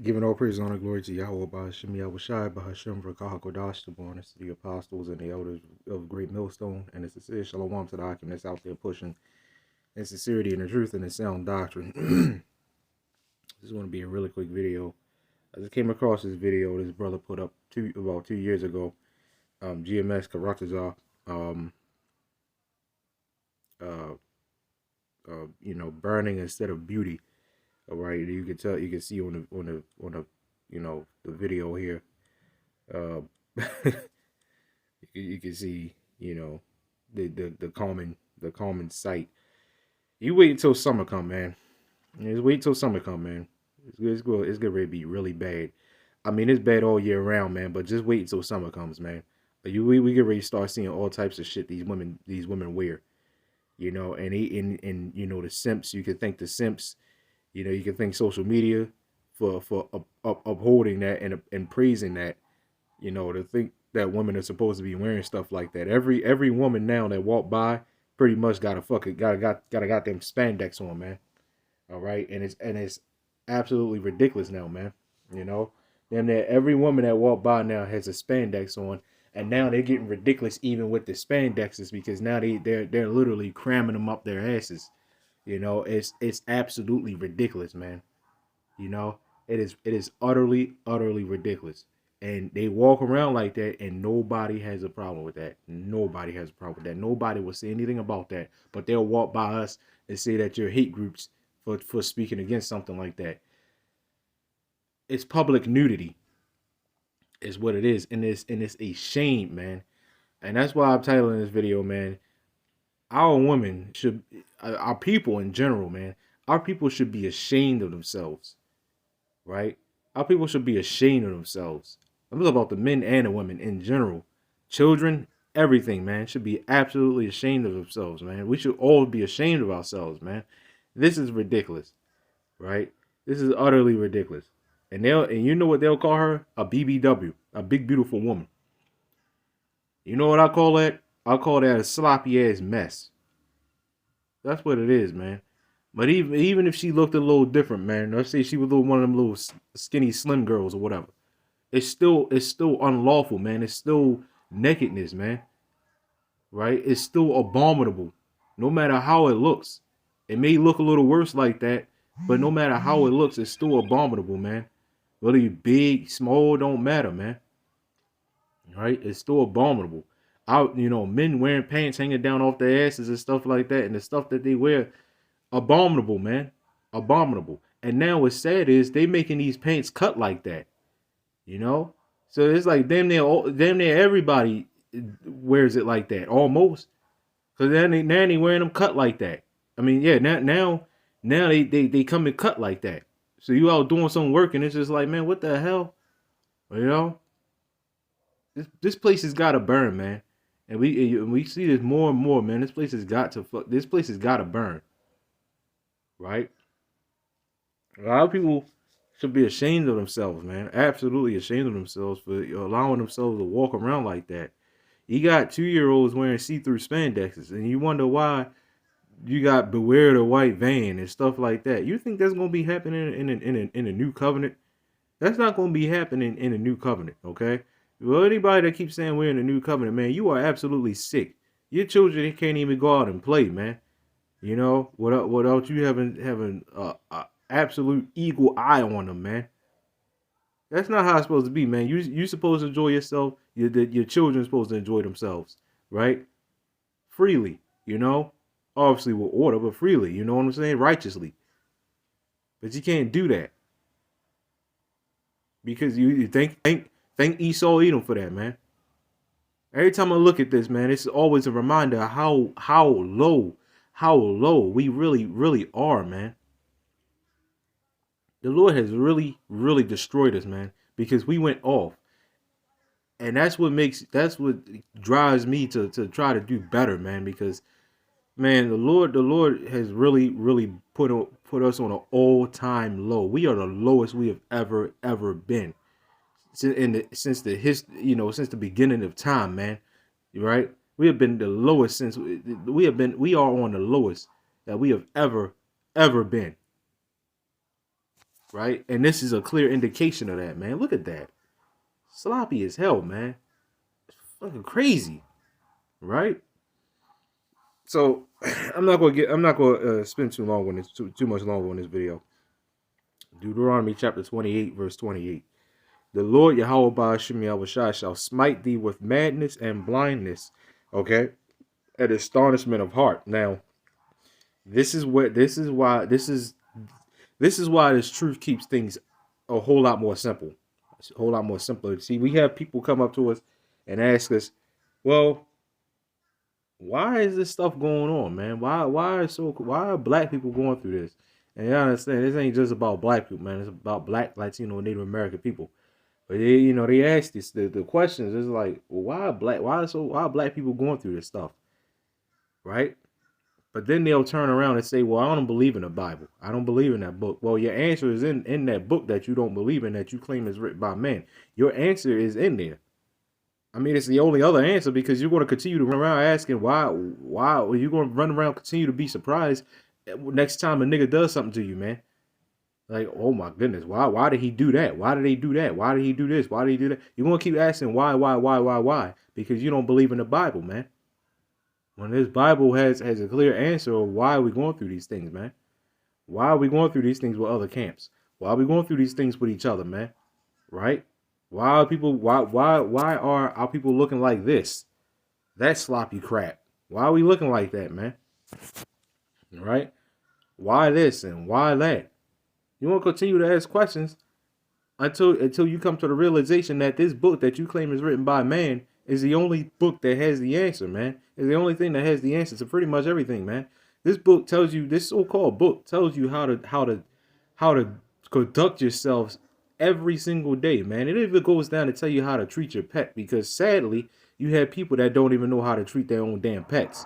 Giving all praise and honor glory to Yahweh, BAHASHAM, YAHAWASHI, BAHASHAM, Kodash, the born to the apostles and the elders of Great Millstone, and the sincere Shalom to the Akim that's out there pushing in sincerity and the truth and the sound doctrine. This is going to be a really quick video. I just came across this video this brother put up about 2 years ago. GMS Karatazar, burning instead of beauty. All right, you can tell, you can see on the the video here. You can see the common sight. You wait until summer come, man. Just wait until summer come, man. It's gonna be really bad. I mean, it's bad all year round, man. But just wait until summer comes, man. We get ready to start seeing all types of shit these women wear. And the simps. You could thank the simps. You can thank social media for upholding that and praising that. To think that women are supposed to be wearing stuff like that. Every woman now that walk by pretty much got a goddamn spandex on, man. All right, and it's absolutely ridiculous now, man. Damn near every woman that walk by now has a spandex on, and now they're getting ridiculous even with the spandexes because now they're literally cramming them up their asses. It's absolutely ridiculous, man. It is utterly ridiculous. And they walk around like that, and nobody has a problem with that. Nobody has a problem with that. Nobody will say anything about that. But they'll walk by us and say that you're hate groups for speaking against something like that. It's public nudity, is what it is, and it's a shame, man. And that's why I'm titling this video, man. Our women should, our people in general, man. Our people should be ashamed of themselves, right? Our people should be ashamed of themselves. I'm talking about the men and the women in general. Children, everything, man, should be absolutely ashamed of themselves, man. We should all be ashamed of ourselves, man. This is ridiculous, right? This is utterly ridiculous. And you know what they'll call her? A BBW, a big beautiful woman. You know what I call that? I call that a sloppy ass mess. That's what it is, man. But even if she looked a little different, man, let's say she was one of them little skinny slim girls or whatever. It's still unlawful, man. It's still nakedness, man. Right? It's still abominable. No matter how it looks. It may look a little worse like that, but no matter how it looks, it's still abominable, man. Whether you big, small, don't matter, man. Right? It's still abominable. Men wearing pants hanging down off their asses and stuff like that, and the stuff that they wear, abominable, man. Abominable. And now what's sad is they making these pants cut like that. So it's like damn near everybody wears it like that, almost. Cause now they wearing them cut like that. I mean, yeah, now they come and cut like that. So you out doing some work and it's just like, man, what the hell? This place has got to burn, man. And we see this more and more, man. This place has got to burn. Right? A lot of people should be ashamed of themselves, man. Absolutely ashamed of themselves for allowing themselves to walk around like that. You got 2-year-olds wearing see-through spandexes, and you wonder why you got beware the white van and stuff like that. You think that's gonna be happening in a new covenant? That's not gonna be happening in a new covenant, okay? Well, anybody that keeps saying we're in a new covenant, man, you are absolutely sick. Your children can't even go out and play, man. Without you having absolute eagle eye on them, man. That's not how it's supposed to be, man. You supposed to enjoy yourself. Your children supposed to enjoy themselves, right? Freely, obviously with order, but freely. You know what I'm saying? Righteously. But you can't do that because you thank Esau Edom for that, man. Every time I look at this, man, it's always a reminder of how low we really are, man. The Lord has really destroyed us, man, because we went off. And that's what drives me to try to do better, man, because man, the Lord has really put us on an all-time low. We are the lowest we have ever been since the beginning of time, man. Right? We have been the lowest we are on the lowest that we have ever been. right? And this is a clear indication of that, man. Look at that. Sloppy as hell, man. It's fucking crazy, right? So I'm not gonna spend too long on this, too much longer on this video. Deuteronomy chapter 28, verse 28. The Lord Yahawah BAHASHAM YAHAWASHI shall smite thee with madness and blindness, okay, and astonishment of heart. Now, this is why this truth keeps things a whole lot more simple. It's a whole lot more simpler. See, we have people come up to us and ask us, well, why is this stuff going on, man? Why are black people going through this? And you understand, this ain't just about black people, man. It's about black, Latino, and Native American people. But they ask this the questions. It's like, well, why are black people going through this stuff, right? But then they'll turn around and say, well, I don't believe in the Bible. I don't believe in that book. Well, your answer is in that book that you don't believe in, that you claim is written by man. Your answer is in there. I mean, it's the only other answer, because you're going to continue to run around asking why you're going to run around, continue to be surprised next time a nigga does something to you, man. Like, oh my goodness, why did he do that? Why did they do that? Why did he do this? Why did he do that? You're going to keep asking why? Because you don't believe in the Bible, man. When this Bible has a clear answer of why are we going through these things, man. Why are we going through these things with other camps? Why are we going through these things with each other, man? Right? Why are our people looking like this? That sloppy crap. Why are we looking like that, man? Right? Why this and why that? You won't continue to ask questions until you come to the realization that this book that you claim is written by man is the only book that has the answer, man. It's the only thing that has the answer to pretty much everything, man. This book tells you, this so-called book tells you how to conduct yourselves every single day, man. It even goes down to tell you how to treat your pet, because sadly, you have people that don't even know how to treat their own damn pets.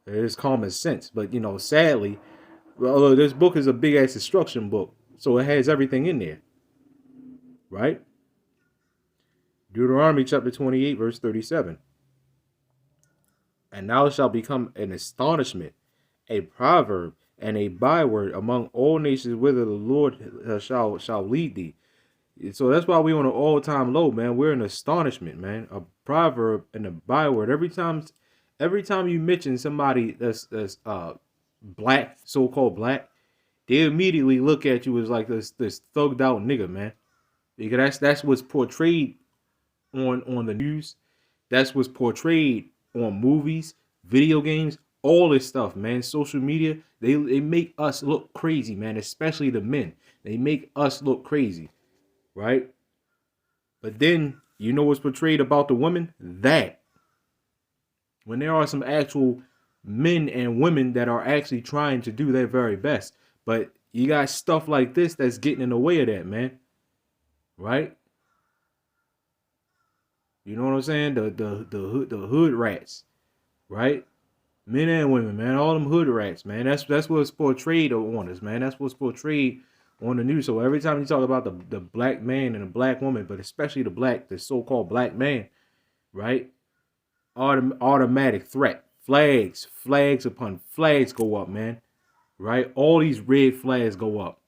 It's common sense, but sadly, although this book is a big ass instruction book, so it has everything in there, right? Deuteronomy chapter 28, verse 37. And thou shalt become an astonishment, a proverb, and a byword among all nations, whither the Lord shall lead thee. So that's why we're on an all-time low, man. We're an astonishment, man. A proverb and a byword. Every time you mention somebody that's black, so-called black, they immediately look at you as like this thugged out nigga, man. Because that's what's portrayed on the news. That's what's portrayed on movies, video games, all this stuff, man. Social media, they make us look crazy, man, especially the men. They make us look crazy, right? But then, you know what's portrayed about the women? That. When there are some actual men and women that are actually trying to do their very best. But you got stuff like this that's getting in the way of that, man. Right? You know what I'm saying? The hood rats, right? Men and women, man, all them hood rats, man. That's what's portrayed on us, man. That's what's portrayed on the news. So every time you talk about the black man and the black woman, but especially the so-called black man, right? Automatic threat. Flags upon flags go up, man. Right? All these red flags go up.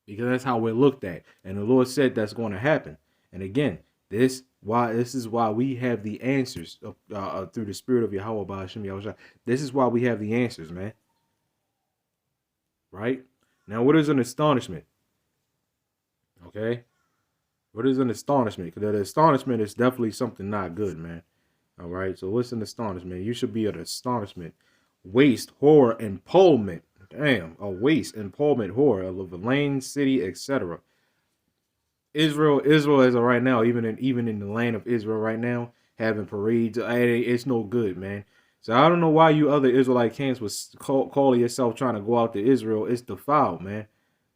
Because that's how we're looked at. And the Lord said that's going to happen. And again, this is why we have the answers through the spirit of Yahawah BAHASHAM YAHAWASHI. This is why we have the answers, man. Right? Now, what is an astonishment? Okay? What is an astonishment? Because the astonishment is definitely something not good, man. All right? So what's an astonishment? You should be an astonishment. Waste, horror, impalement. Damn, a waste, impalement, horror of a land, city, etc. Israel as of right now, even in the land of Israel right now, having parades, it's no good, man. So I don't know why you other Israelite camps was calling yourself trying to go out to Israel. It's defiled, man.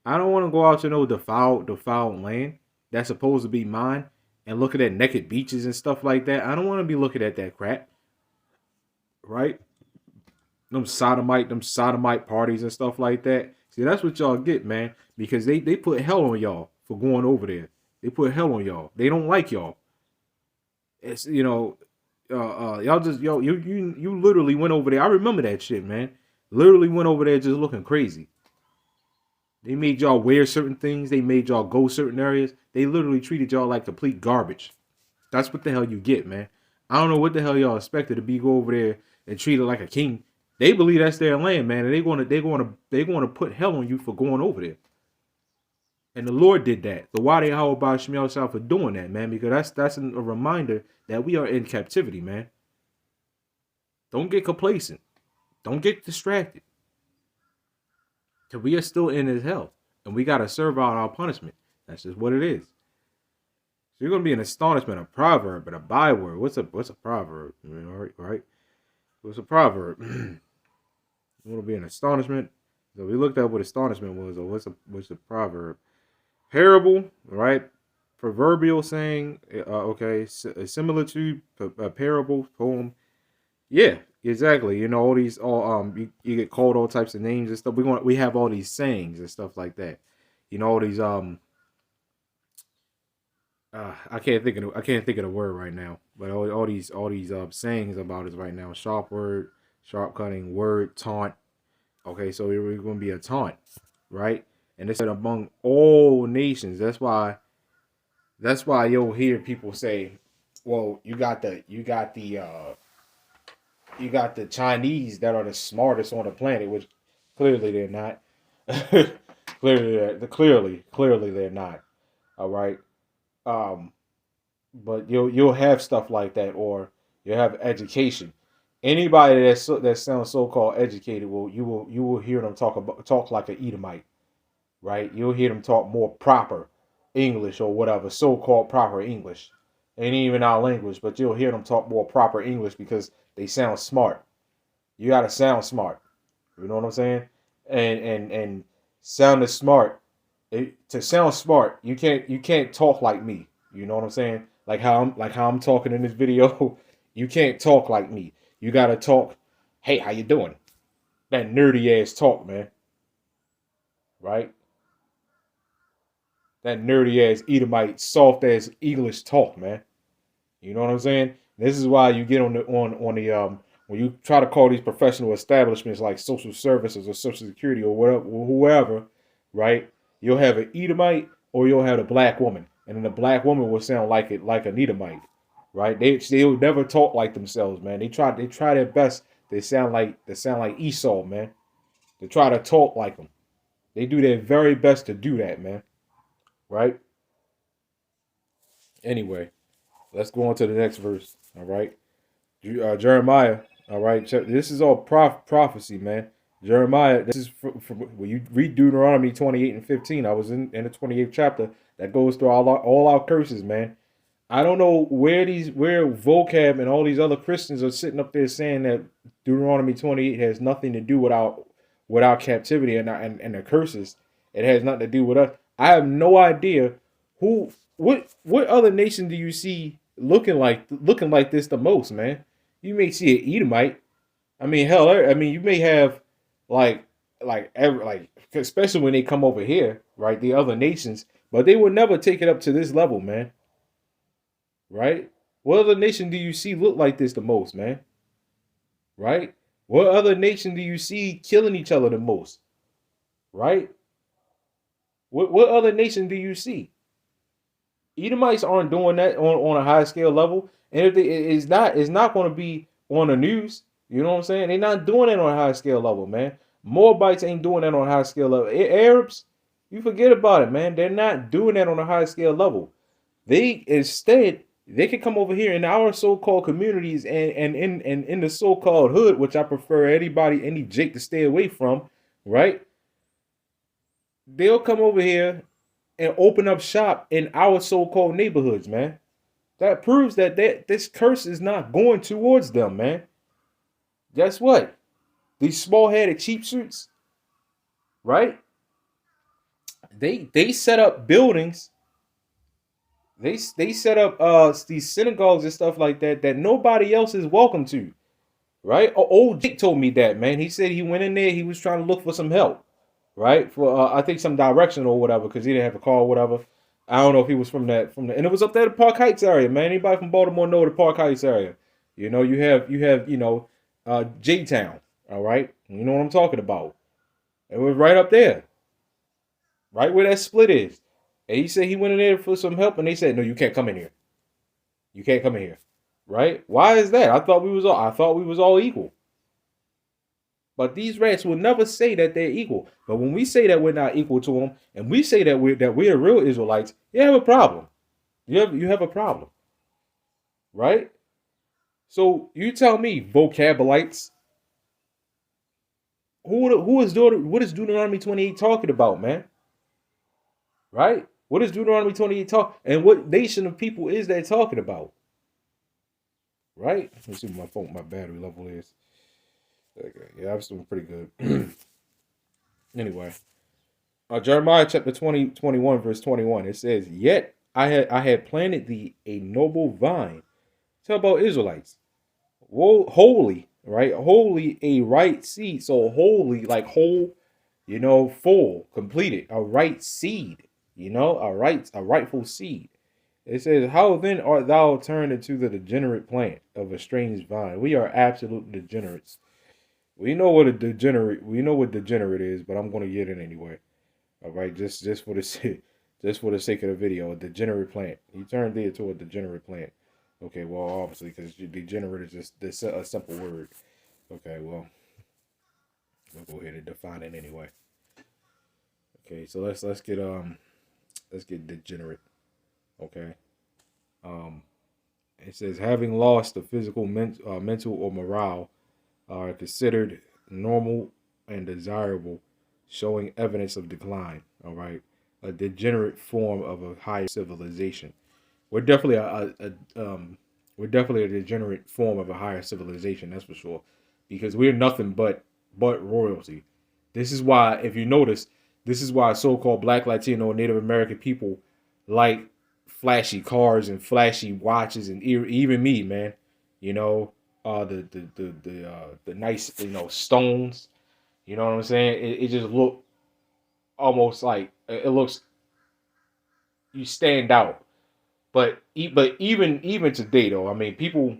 I don't want to go out to no defiled land that's supposed to be mine and looking at naked beaches and stuff like that. I don't want to be looking at that crap, right? Them sodomite parties and stuff like that. See, that's what y'all get, man. Because they put hell on y'all for going over there. They put hell on y'all. They don't like y'all. It's y'all you literally went over there. I remember that shit, man. Literally went over there just looking crazy. They made y'all wear certain things. They made y'all go certain areas. They literally treated y'all like complete garbage. That's what the hell you get, man. I don't know what the hell y'all expected to be go over there and treat it like a king. They believe that's their land, man, and they gonna put hell on you for going over there. And the Lord did that. So why they how about Shemel for doing that, man? Because that's a reminder that we are in captivity, man. Don't get complacent. Don't get distracted. Because we are still in his hell. And we gotta serve out our punishment. That's just what it is. So you're gonna be an astonishment, a proverb, and a byword. What's a proverb? I mean, all right. What's a proverb? You wanna be an astonishment. So we looked up what astonishment was, or what's a proverb? Parable, right? Proverbial saying, okay, a similitude, a parable, poem. Yeah, exactly. You know, you get called all types of names and stuff. We have all these sayings and stuff like that. You know, all these I can't think of the word right now, but all these sayings about us right now. Sharp word, sharp cutting word, taunt. Okay, so we're going to be a taunt, right? And it said among all nations. That's why you'll hear people say, "Well, you got the Chinese that are the smartest on the planet," which clearly they're not. clearly they're not. All right. Um, but you'll have stuff like that, or you'll have education. Anybody that sounds so called educated you will hear them talk like an Edomite, right? You'll hear them talk more proper English or whatever, so called proper English. Ain't even our language, but you'll hear them talk more proper English because they sound smart. You gotta sound smart. You know what I'm saying? And sounding smart. To sound smart, you can't talk like me. You know what I'm saying? Like how I'm talking in this video. You can't talk like me. You gotta talk. Hey, how you doing? That nerdy ass talk, man. Right? That nerdy ass Edomite, soft ass English talk, man. You know what I'm saying? This is why you get on the when you try to call these professional establishments like social services or social security or whatever, whoever, right? You'll have an Edomite or you'll have a black woman, and then the black woman will sound like an Edomite, right? They'll never talk like themselves, man. They try their best. They sound like Esau, man. They try to talk like them. They do their very best to do that, man. Right? Anyway, let's go on to the next verse. All right. Jeremiah. All right. This is all prophecy, man. Jeremiah. This is from when you read Deuteronomy 28 and 15. I was in the 28th chapter that goes through all our curses, man. I don't know where vocab and all these other Christians are sitting up there saying that Deuteronomy 28 has nothing to do with our captivity and the curses. It has nothing to do with us. I have no idea what other nation do you see looking like this the most, man? You may see an Edomite. I mean, hell, I mean, you may have like especially when they come over here, right? The other nations, but they would never take it up to this level, man. Right? What other nation do you see look like this the most, man? Right? What other nation do you see killing each other the most? Right? What other nation do you see? Edomites aren't doing that on a high scale level, and if it's not going to be on the news. You know what I'm saying? They're not doing it on a high scale level, man. Moabites ain't doing that on a high scale level. Arabs, you forget about it, man. They're not doing that on a high scale level. They can come over here in our so-called communities and in the so-called hood, which I prefer any Jake to stay away from, right? They'll come over here and open up shop in our so-called neighborhoods, man. That proves that this curse is not going towards them, man. Guess what? These small-headed cheap suits, right? They set up buildings. They set up these synagogues and stuff like that nobody else is welcome to, right? Old Jake told me that, man. He said he went in there. He was trying to look for some help, right? For I think some direction or whatever, because he didn't have a car or whatever. I don't know if he was from and it was up there the Park Heights area, man. Anybody from Baltimore know the Park Heights area? You know, you have J Town, all right. You know what I'm talking about. It was right up there. right where that split is. And he said he went in there for some help, and they said, "No, you can't come in here. You can't come in here." Right? Why is that? I thought we was all equal. But these rats will never say that they're equal. But when we say that we're not equal to them, and we say that we're real Israelites, you have a problem. You have a problem, right? So you tell me, vocabulates, who is doing what is Deuteronomy 28 talking about, man? Right? What is Deuteronomy 28 talk? And what nation of people is that talking about? Right? Let's see what my battery level is. Okay, yeah, I'm doing pretty good. Anyway, Jeremiah chapter 21, verse 21. It says, "Yet I had planted thee a noble vine." Tell about Israelites. Whoa, holy, right? Holy, a right seed. So holy, like whole, full, completed, a right seed, a rightful seed. It says, "How then art thou turned into the degenerate plant of a strange vine?" We are absolute degenerates. We know what degenerate is, but I'm gonna get it anyway. All right, just for the sake, just for the sake of the video, a degenerate plant. He turned thee into a degenerate plant. Okay, well, obviously, because degenerate is just a simple word. Okay, well, we'll go ahead and define it anyway. Okay, so let's get degenerate. Okay, um, it says having lost the physical, mental, or morale are considered normal and desirable, showing evidence of decline. All right, a degenerate form of a higher civilization. We're definitely we're definitely a degenerate form of a higher civilization. That's for sure, because we're nothing but royalty. This is why, if you notice, this is why so-called Black, Latino, Native American people like flashy cars and flashy watches, and even me, man. You know, the nice stones. You know what I'm saying? It just look almost like it looks, you stand out. But even today though, I mean, people,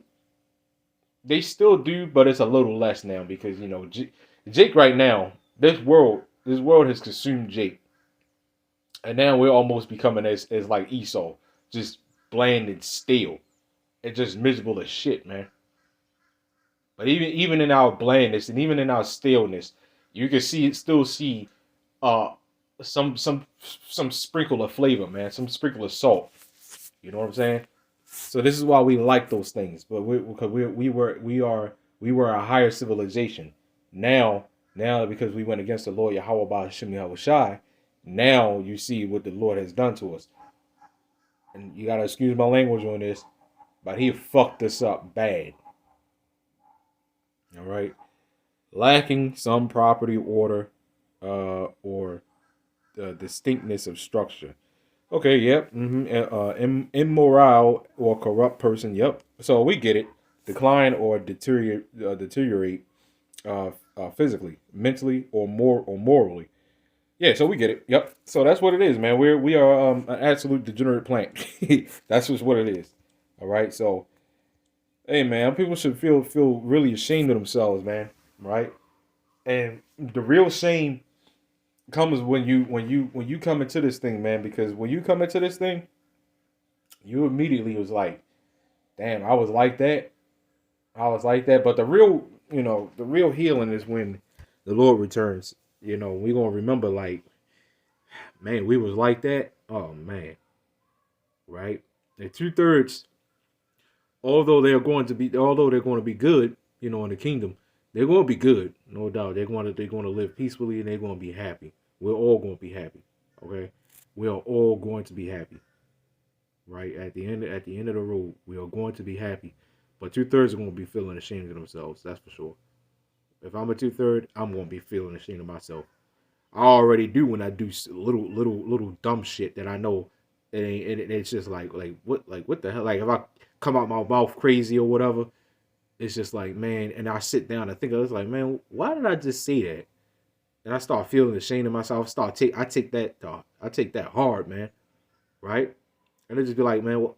they still do, but it's a little less now because Jake right now, this world has consumed Jake, and now we're almost becoming as like Esau, just bland and stale, and just miserable as shit, man. But even in our blandness and even in our staleness, you can still see uh some some some sprinkle of flavor, man, some sprinkle of salt. You know what I'm saying? So this is why we like those things, but because we were a higher civilization. Now because we went against the Lord Yahawah BAHASHAM YAHAWASHI, now you see what the Lord has done to us, and you gotta excuse my language on this, but He fucked us up bad. All right, lacking some property order, or the distinctness of structure. Okay, yep. Immoral or corrupt person. Yep. So we get it. Decline or deteriorate physically, mentally, or morally. Yeah, so we get it. Yep. So that's what it is, man. We are an absolute degenerate plant. That's just what it is. All right. So hey, man, people should feel really ashamed of themselves, man. Right. And the real shame comes when you come into this thing, man. Because when you come into this thing, you immediately was like, damn, I was like that. I was like that. But the real healing is when the Lord returns. We're gonna remember, like, man, we was like that. Oh man, right? And 2/3, although they're going to be good, in the kingdom, they're going to be good, no doubt. They're going to live peacefully, and they're going to be happy. We're all going to be happy. Okay, we are all going to be happy. Right at the end of the road, we are going to be happy. But 2/3 are going to be feeling ashamed of themselves. That's for sure. If I'm a 2/3, I'm going to be feeling ashamed of myself. I already do when I do little dumb shit that I know it's just like what the hell, like if I come out my mouth crazy or whatever, it's just like, man, and I sit down and think of it, like, man, why did I just say that? And I start feeling ashamed of myself. I take that hard, man, right? And I just be like, man,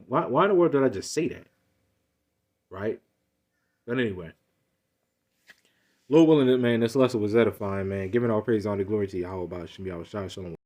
why in the world did I just say that, right? But anyway, Lord willing, man, this lesson was edifying, man. Giving all praise, honor, glory to Yahweh, Shalom.